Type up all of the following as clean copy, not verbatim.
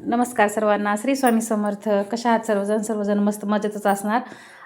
नमस्कार सर्वांना. श्री स्वामी समर्थ. कशा आहात सर्वजण मस्त मजेतच असणार.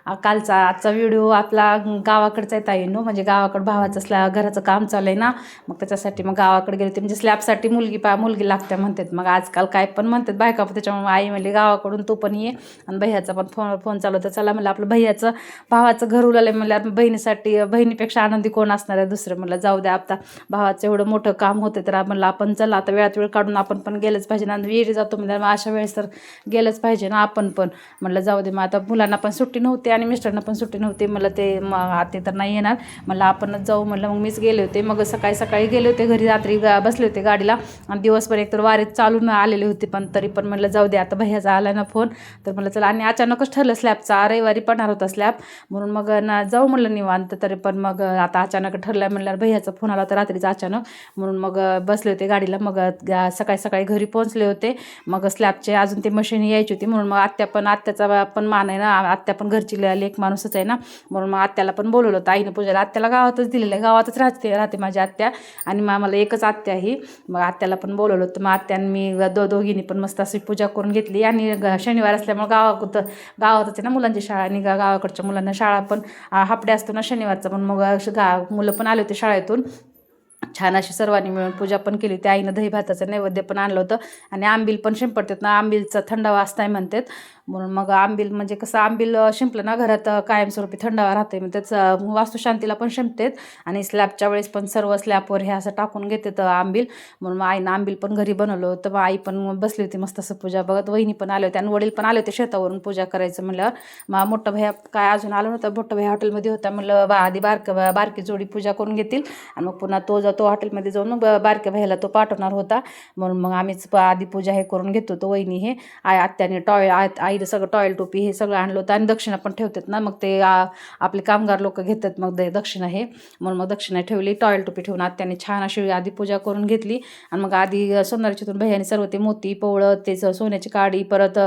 आजचा व्हिडिओ आपला गावाकडचा आहे ताईंनो. म्हणजे गावाकडं भावाचं घराचं काम चालू आहे ना, मग त्याच्यासाठी मग गावाकडे गेले होते. म्हणजे स्लॅबसाठी मुलगी लागते म्हणतात. मग आजकाल काय पण म्हणतात बायका. त्याच्यामुळे आई म्हणली गावाकडून तू पण ये. आणि भैयाचा पण फोन चालू होता. चला म्हणलं आपलं भैयाचं भावाचं घर उलालं म्हणलं बहिणीसाठी. बहिणीपेक्षा आनंदी कोण असणार आहे दुसरं. म्हणलं जाऊ द्या, आता भावाचं एवढं मोठं काम होतं तर म्हणलं आपण चला आता वेळात वेळ काढून आपण पण गेलंच पाहिजे ना. विहिरी जातो म्हणजे मग अशा वेळेस तर गेलंच पाहिजे ना आपण पण. म्हणलं जाऊ दे, मग आता मुलांना पण सुट्टी नव्हती आणि मिस्टरांना पण सुट्टी नव्हती. मला ते आते तर नाही येणार, म्हणलं आपणच जाऊ. म्हणलं मग मीच गेले होते. मग सकाळी गेले होते घरी, रात्री बसले होते गाडीला आणि दिवसभर एकतर वारीत चालून आलेले होते. पण तरी पण म्हणलं जाऊ दे, आता भैयाचा आला ना फोन तर म्हणलं चला. आणि अचानकच ठरलं स्लॅबचा, रविवारी पडणार होता स्लॅब म्हणून मग ना जाऊ म्हणलं निवांत. तरी पण मग आता अचानक ठरलं म्हणल्यावर भैयाचा फोन आला होता रात्रीचा अचानक. म्हणून मग बसले होते गाडीला. मग सकाळी घरी पोहोचले होते. मग स्लॅबचे अजून ते मशीन यायची होती म्हणून मग आत्याचा पण मान आहे ना, आत्या पण घरची लेक माणूसच आहे ना, म्हणून मग आत्याला पण बोलवलं होतं आईनं पूजेला. आत्याला गावातच दिलेलं आहे, गावातच राहते माझी आत्या. आणि मला एकच आत्या ही. मग आत्याला पण बोलवलं होतं. मग आत्याने मी दोघींनी पण मस्त अशी पूजा करून घेतली. आणि शनिवार असल्यामुळे गावातच आहे ना मुलांची शाळा. आणि गावाकडच्या मुलांना शाळा पण हाफ डे असतो ना शनिवारचा. पण मग मुलं पण आले होते शाळेतून. छान अशी सर्वांनी मिळून पूजा पण केली होती. आईनं दही भाताचं नैवेद्य पण आणलं होतं. आणि आंबील पण शिंपडतात ना, आंबीलचा थंडावा असताय म्हणतात. म्हणून मग आंबील म्हणजे कसं आंबील शिंपलं ना घरात कायमस्वरूपी थंडावा राहते. मग त्याचं वास्तुशांतीला पण शिंपतात. आणि स्लॅबच्या वेळेस पण सर्व स्लॅबवर हे असं टाकून घेतात आंबील. म्हणून मग आईनं आंबील पण घरी बनवलं होतं. मग आई पण बसली होती मस्त असं पूजा बघत. वहिनी पण आले होते आणि वडील पण आले होते शेतावरून पूजा करायचं म्हणल्यावर. मग मोठं भैया काय अजून आलं नव्हतं. मोठं भैया हॉटेलमध्ये होता. म्हणलं आधी बारकी जोडी पूजा करून घेतील आणि मग पुन्हा तो हॉटेलमध्ये जाऊन मग बारक्या भैयाला तो पाठवणार होता. म्हणून मग आम्हीच आधी पूजा हे करून घेत होतो. वहिनी हे आत्याने आईनं सगळं टॉयल टोपी हे सगळं आणलं होतं. आणि दक्षिणा पण ठेवतात ना, मग ते आपले कामगार लोक घेतात मग दक्षिणा हे. म्हणून मग दक्षिणा ठेवली, टॉयल टोपी ठेवून आत्याने छान अशी आधी पूजा करून घेतली. आणि मग आधी सोनारीच्यातून भैयाने सर्व ते मोती पवळं ते सोन्याची काडी परत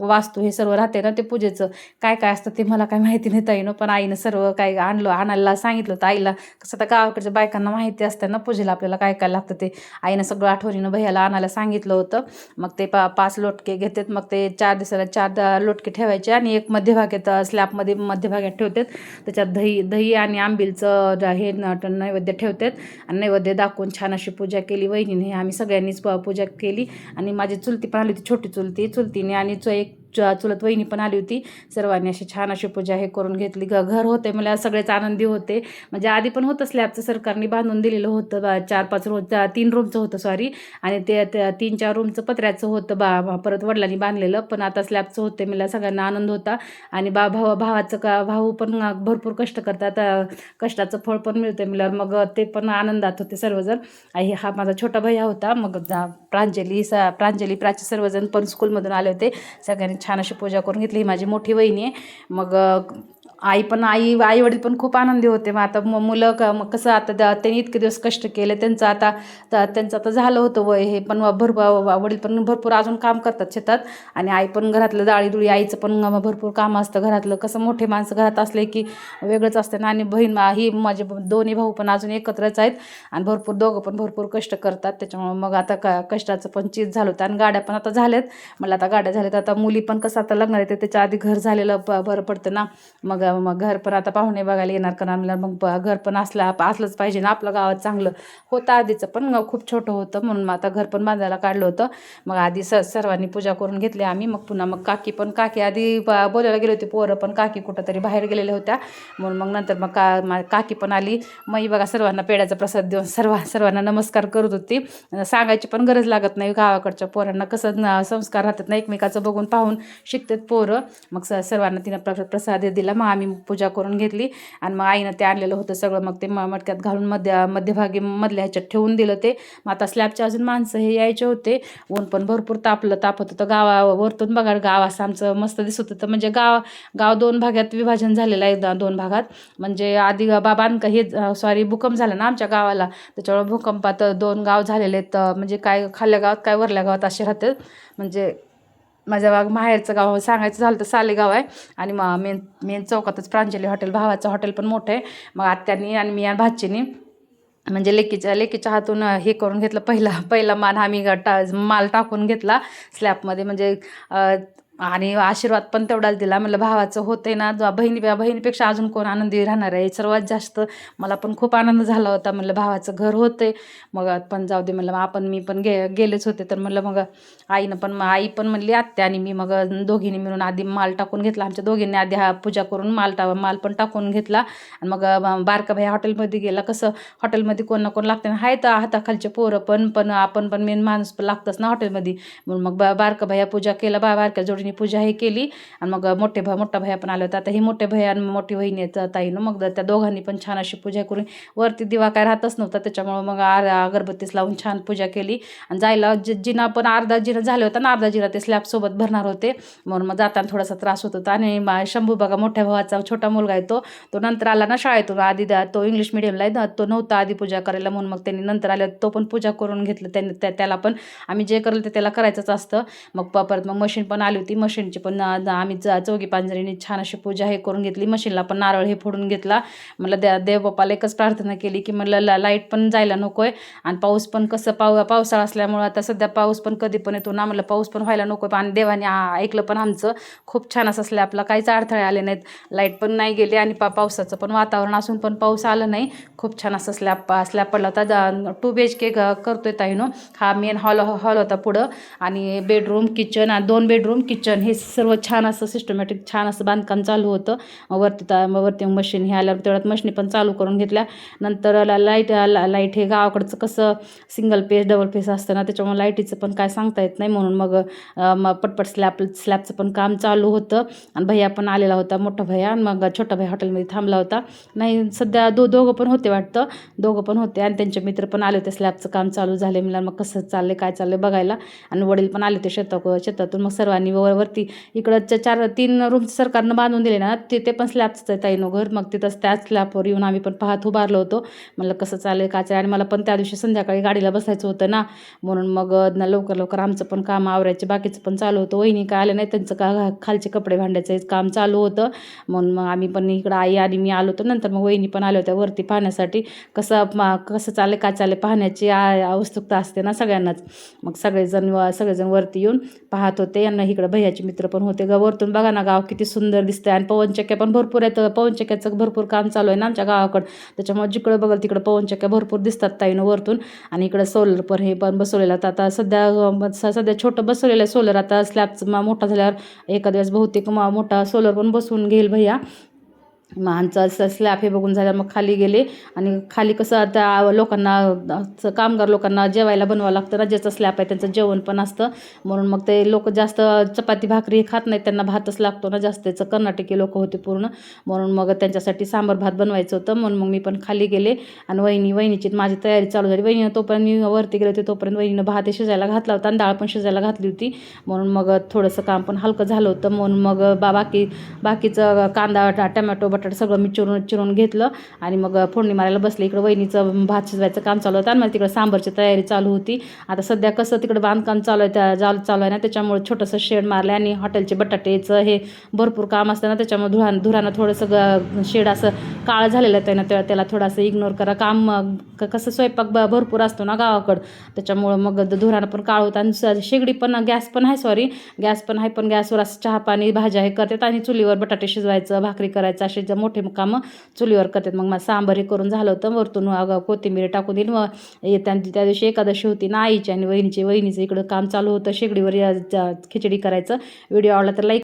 वास्तू हे सर्व राहते ना ते पूजेचं काय काय असतं ते मला काय माहिती नाही ताईनं. पण आईनं सर्व काय आणायला सांगितलं होतं आईला. कसं आता गावाकडच्या बायकांना माहिती असतं ना पूजेला आपल्याला काय काय लागतं ते. आईनं सगळं आठवणीनं भैयाला आणायला सांगितलं होतं. मग ते 5 लोटके घेतात. मग ते 4 दिवसाला 4 लोटके ठेवायचे आणि एक मध्यभागात स्लॅबमध्ये मध्यभागात ठेवतात. त्याच्यात दही आणि आंबीलचं हे नैवेद्य ठेवतात. आणि नैवेद्य दाखवून छान अशी पूजा केली वहिनीने. आम्ही सगळ्यांनीच पूजा केली. आणि माझी चुलती पण आली होती, छोटी चुलतीने. आणि एक चुलत वहिनी पण आली होती. सर्वांनी अशी छान अशी पूजा हे करून घेतली. घर होते मला सगळेच आनंदी होते. म्हणजे आधी पण होतं स्लॅबचं सरकारने बांधून दिलेलं होतं. 4-5 रूम 3 रूमचं होतं सॉरी. आणि ते 3-4 रूमचं पत्र्याचं होतं परत वडिलांनी बांधलेलं. पण आता स्लॅबचं होते मला सगळ्यांना आनंद होता. आणि भावाचं भाऊ पण भरपूर कष्ट करतात, कष्टाचं फळ पण मिळतं मिळालं. मग ते पण आनंदात होते सर्वजण. हा माझा छोटा भैया होता. मग प्राची सर्वजण पण स्कूलमधून आले होते. सगळ्यांनी छान अशी पूजा करून घेतली. ही माझी मोठी वहिनी आहे. मग आई वडील पण खूप आनंदी होते. मग आता मुलं मग कसं आता त्यांनी इतके दिवस कष्ट केले त्यांचं आता झालं होतं वय हे. पण वडील पण भरपूर अजून काम करतात शेतात. आणि आई पण घरातलं डाळीदुळी आईचं पण भरपूर काम असतं घरातलं. कसं मोठे माणसं घरात असले की वेगळंच असतं ना. आणि बहीण ही माझे दोन्ही भाऊ पण अजून एकत्रच आहेत. आणि दोघं पण भरपूर कष्ट करतात. त्याच्यामुळे मग आता कष्टाचं पण चीज झालं होतं. आणि गाड्या पण आता झाल्यात. मला आता गाड्या झाल्यात. आता मुली पण कसं आता लग्नाला येते त्याच्या आधी घर झालेलं बरं पडतं ना. मग घर पण आता पाहुणे बघायला येणार करणार म्हणलं मग घर पण असलंच पाहिजे ना आपलं गावात. चांगलं होतं आधीचं पण खूप छोटं होतं म्हणून मग आता घर पण बांधायला काढलं होतं. मग आधी सर्वांनी पूजा करून घेतली आम्ही. मग पुन्हा मग काकी आधी बोलायला गेले होते. पोरं पण काकी कुठं तरी बाहेर गेलेल्या होत्या. म्हणून मग नंतर मग काकी पण आली. मग बघा सर्वांना पेढ्याचा प्रसाद देऊन सर्वांना नमस्कार करत होती. सांगायची पण गरज लागत नाही. गावाकडच्या पोरांना कसं संस्कार राहतात ना, एकमेकाचं बघून पाहून शिकतात पोरं. मग सर्वांना तिनं प्रसाद दिला. मग आम्ही पूजा करून घेतली. आणि मग आईनं ते आणलेलं होतं सगळं. मग ते मटक्यात घालून मध्यभागी मधल्या ह्याच्यात ठेवून दिलं ते. मग आता स्लॅबचे अजून माणसं हे यायचे होते. ऊन पण भरपूर तापत होतं. वरतून बघा गाव असं आमचं मस्त दिसत होतं. म्हणजे गाव 2 भागात विभाजन झालेलं आहे. 2 भागात म्हणजे आधी भूकंप झाला ना आमच्या गावाला. त्याच्यामुळे भूकंपात 2 गाव झालेले आहेत. म्हणजे काय खाल्ल्या गावात काय वरल्या गावात असे राहतात. म्हणजे माझ्या माहेरचं गाव सांगायचं झालं तर सालेगाव आहे. आणि मेन चौकातच प्रांजली हॉटेल भावाचं हॉटेल पण मोठं आहे. मग आत्यानी आणि मी आणि भाचीनी म्हणजे लेकीच्या हातून हे करून घेतलं, पहिला पहिला मान आम्ही माल टाकून घेतला स्लॅबमध्ये. म्हणजे आणि आशीर्वाद पण तेवढाच दिला. म्हणलं भावाचं होतंय ना, बहिणीपेक्षा अजून कोण आनंदी राहणार आहे. सर्वात जास्त मला पण खूप आनंद झाला होता. म्हणलं भावाचं घर होतंय, मग पण जाऊ दे म्हणलं. मी पण गेलेच होते. तर म्हणलं मग आई पण म्हणली आत्या आणि मी, मग दोघींनी मिळून आधी माल टाकून घेतला. आमच्या दोघींनी आधी पूजा करून माल पण टाकून घेतला. आणि मग बारका भाई हॉटेलमध्ये गेला. कसं हॉटेलमध्ये कोण ना कोण लागते ना, आहेत हाताखालचे पोरं पण आपण पण मेन माणूस पण लागतंच ना हॉटेलमध्ये. म्हणून मग बारका भैया पूजा केला, बारक्या जोडीने पूजा हे केली. आणि मग मोठा भैया पण आले होते. आता ही मोठे भैया आणि मोठी वहिनी आहेत ताईनं, मग त्या दोघांनी पण छान अशी पूजा करून, वरती दिवा काय राहतच नव्हता त्याच्यामुळं मग अगरबत्तीस लावून छान पूजा केली. आणि जायला जिना पण अर्धा जिना झाले होता ना, अर्धा जिना ते स्लॅबसोबत भरणार होते. म्हणून मग जाताना थोडासा त्रास होत होता. आणि शंभू बघा, मोठ्या भावाचा छोटा मुलगा आहे, तो नंतर आला ना शाळेतून. आधी तो इंग्लिश मिडियमला आहे, तो नव्हता आधी पूजा करायला. म्हणून मग त्यांनी नंतर आल्या तो पण पूजा करून घेतलं. त्यांनी त्याला पण आम्ही जे करेल ते त्याला करायचंच असतं. मग परत मग मशीन पण आली होती. मशीनची पण आम्ही चौघी पांजरीने छान अशी पूजा हे करून घेतली. मशीनला पण नारळ हे फोडून घेतला. मला देवबापाला एकच प्रार्थना केली की मला लाईट पण जायला नको आहे. आणि पाऊस पण कसं पावसाळा असल्यामुळं आता सध्या पाऊस पण कधी पण येतो ना, मला पाऊस पण व्हायला नको आहे. आणि देवाने ऐकलं पण आमचं. खूप छान असं स्लॅबला काहीच अडथळे आले नाहीत. लाईट पण नाही गेली आणि पावसाचं पण वातावरण असून पण पाऊस आलं नाही. खूप छान असं स्लॅब पडला होता. 2 BHK करतोय ताईनो. हा मेन हॉल होता पुढं. आणि बेडरूम किचन आणि 2 बेडरूम किचन हे सर्व छान असं सिस्टमॅटिक छान असं बांधकाम चालू होतं. वरती मशीन हे आल्यावर तेवढ्यात मशीनी पण चालू करून घेतल्या. नंतर लाईट हे गावाकडचं कसं सिंगल पेज डबल पेज असतं ना, त्याच्यामुळे लाईटीचं पण काय सांगता येत नाही. म्हणून मग पटपट स्लॅबचं पण काम चालू होतं. आणि भैया पण आलेला होता, मोठा भैया. आणि मग छोटा भैया हॉटेलमध्ये थांबला होता. नाही सध्या दोघं पण होते वाटतं, दोघं पण होते. आणि त्यांचे मित्र पण आले होते. स्लॅबचं काम चालू झाले मला मग कसं चाललं काय चाललं बघायला. आणि वडील पण आले होते शेतातून. मग सर्वांनी वरती इकडं 3 रूम सरकारनं बांधून दिले ना, ते पण स्लॅबचं आहे ताईनो घर. मग तिथंच त्याच स्लॅबवर येऊन आम्ही पण पाहत उभारलो होतो. म्हणलं कसं चाललं काय चाललं. आणि मला पण त्या दिवशी संध्याकाळी गाडीला बसायचं होतं ना, म्हणून मग लवकर आमचं पण काम आवरायचे, बाकीचं पण चालू होतं. वहिनी काय आले नाही, त्यांचं खालचे कपडे भांड्याचं काम चालू होतं. म्हणून मग आम्ही पण इकडं आई आणि मी आलो होतो. नंतर मग वहिनी पण आल्या होत्या वरती पाहण्यासाठी. कसं चाललं काय चाललं पाहण्याची उत्सुकता असते ना सगळ्यांनाच. मग सगळेजण वरती येऊन पाहत होते. यांना इकडं भैयाचे मित्र पण होते. वरतून बघा ना गाव किती सुंदर दिसतंय. आणि पवनचक्क्या पण भरपूर आहेत. पवनचक्क्याचं भरपूर काम चालू आहे ना आमच्या गावाकडं, त्याच्यामुळे जिकडं बघल तिकडं पवनचक्क्या भरपूर दिसतात ताईनं वरतून. आणि इकडं सोलर पण हे पण बसवलेलं आता सध्या छोटं बसवलेलं आहे सोलर. आता स्लॅबचं मोठा झाल्यावर एका दिवस बहुतेक मोठा सोलर पण बसवून घेईल भैया. मग आमचा स्लॅब हे बघून झालं मग खाली गेले. आणि खाली कसं आता कामगार लोकांना जेवायला बनवावं लागतं ना, ज्याचं स्लॅब आहे त्यांचं जेवण पण असतं. म्हणून मग ते लोक जास्त चपाती भाकरी खात नाहीत, त्यांना भातच लागतो ना जास्त. त्याचं कर्नाटकी लोक होते पूर्ण. म्हणून मग त्यांच्यासाठी सांबार भात बनवायचं होतं. म्हणून मग मी पण खाली गेले. आणि वहिनीची माझी तयारी चालू झाली. तोपर्यंत मी वरती गेले होते, तोपर्यंत वहिनीनं भात शिजायला घातला होता आणि डाळ पण शिजायला घातली होती. म्हणून मग थोडंसं काम पण हलकं झालं होतं. म्हणून मग बाकीचं कांदा टमॅटो बटाटा सगळं मी चिरून घेतलं. आणि मग फोडणी मारायला बसले. इकडं वहिनीचं भात शिजवायचं काम चालू होतं आणि मला तिकडं सांबारची तयारी चालू होती. आता सध्या कसं तिकडं बांधकाम चालू आहे ना, त्याच्यामुळे छोटंसं शेड मारलं. आणि हॉटेलचे बटाटेचं हे भरपूर काम असतं ना, त्याच्यामुळे धुरानं थोडंसं शेड असं काळं झालेलं आहे ना, त्याला थोडंसं इग्नोर करा. काम कसं स्वयंपाक भरपूर असतो ना गावाकडं, त्याच्यामुळं मग धुरानं पण काळ होतं. आणि शेगडी पण गॅस पण आहे, पण गॅसवर असं चहा पाणी भाज्या हे करतात. आणि चुलीवर बटाटे शिजवायचं भाकरी करायचं असे मोठे कामं चुलीवर करतात. मग मला सांबार हे करून झालं होतं. वरतून कोथिंबीर टाकून दिली. मग त्या दिवशी एकादशी होती ना आईची आणि वहिनीचं इकडं काम चालू होतं शेगडीवर खिचडी करायचं. व्हिडिओ आवडला तर लाईक